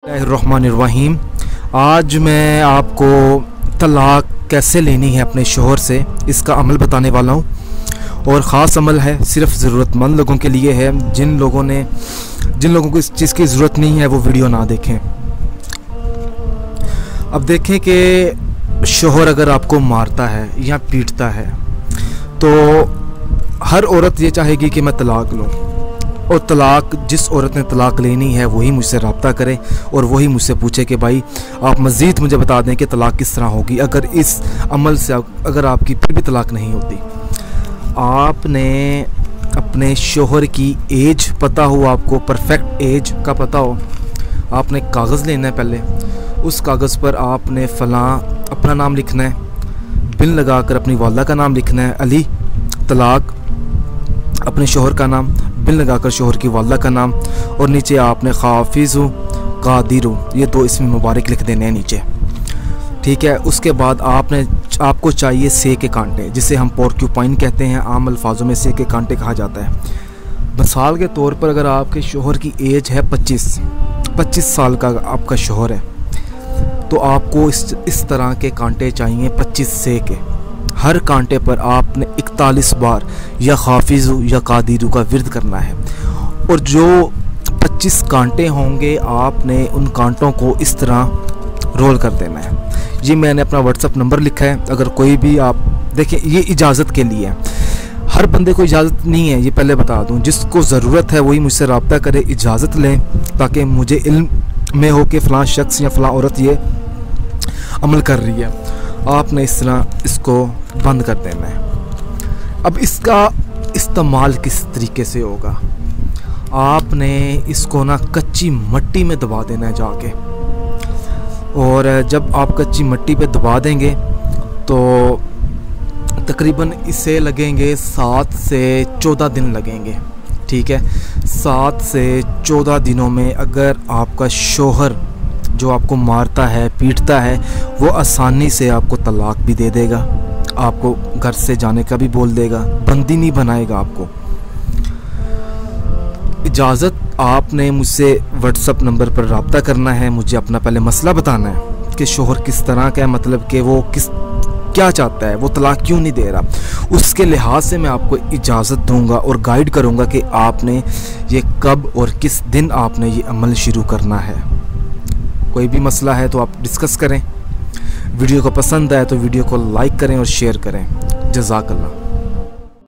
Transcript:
बिस्मिल्लाहिर्रहमानिर्रहीम। आज मैं आपको तलाक कैसे लेनी है अपने शोहर से, इसका अमल बताने वाला हूँ। और ख़ास अमल है, सिर्फ ज़रूरतमंद लोगों के लिए है। जिन लोगों को इस चीज़ की ज़रूरत नहीं है वो वीडियो ना देखें। अब देखें कि शोहर अगर आपको मारता है या पीटता है तो हर औरत ये चाहेगी कि मैं तलाक लूँ, और तलाक जिस औरत ने तलाक लेनी है वही मुझसे रब्ता करे और वही मुझसे पूछे कि भाई आप मज़ीद मुझे बता दें कि तलाक किस तरह होगी। अगर इस अमल से अगर आपकी फिर भी तलाक नहीं होती, आपने अपने शोहर की एज पता हो, आपको परफेक्ट एज का पता हो, आपने कागज़ लेना है। पहले उस कागज़ पर आपने फ़लाँ अपना नाम लिखना है, बिन लगाकर अपनी वालदा का नाम लिखना है, अली तलाक, अपने शोहर का नाम, बिन लगाकर शोहर की वालदा का नाम, और नीचे आपने हाफिज़ु कादिरु ये दो इसमें मुबारक लिख देने हैं नीचे, ठीक है। उसके बाद आपको चाहिए से के कांटे, जिसे हम पोर्क्यूपाइन कहते हैं, आम अल्फाजों में से के कांटे कहा जाता है। मिसाल के तौर पर अगर आपके शोहर की एज है 25 साल का आपका शोहर है, तो आपको इस तरह के कांटे चाहिए 25 से के। हर कांटे पर आपने 41 बार या हाफिज़ु या कादिरु का विर्द करना है, और जो 25 कांटे होंगे आपने उन कांटों को इस तरह रोल कर देना है। ये मैंने अपना व्हाट्सअप नंबर लिखा है, अगर कोई भी आप देखें, ये इजाज़त के लिए है, हर बंदे को इजाज़त नहीं है, ये पहले बता दूं। जिसको ज़रूरत है वही मुझसे रब्ता करे, इजाज़त लें, ताकि मुझे इल्म में हो कि फ़लाँ शख्स या फ़लाँ औरत ये अमल कर रही है। आपने इस तरह इसको बंद कर देना है। अब इसका इस्तेमाल किस तरीके से होगा, आपने इसको ना कच्ची मिट्टी में दबा देना है जाके, और जब आप कच्ची मिट्टी पे दबा देंगे तो तकरीबन इसे लगेंगे 7 से 14 दिन लगेंगे, ठीक है। 7 से 14 दिनों में अगर आपका शोहर जो आपको मारता है पीटता है वो आसानी से आपको तलाक भी दे देगा, आपको घर से जाने का भी बोल देगा, बंदी नहीं बनाएगा आपको। इजाज़त आपने मुझसे व्हाट्सअप नंबर पर रब्ता करना है, मुझे अपना पहले मसला बताना है कि शोहर किस तरह का है, मतलब कि वो क्या चाहता है, वो तलाक क्यों नहीं दे रहा। उसके लिहाज से मैं आपको इजाज़त दूंगा और गाइड करूंगा कि आपने ये कब और किस दिन आपने ये अमल शुरू करना है। कोई भी मसला है तो आप डिस्कस करें। वीडियो को पसंद आए तो वीडियो को लाइक करें और शेयर करें। जज़ाकल्लाह।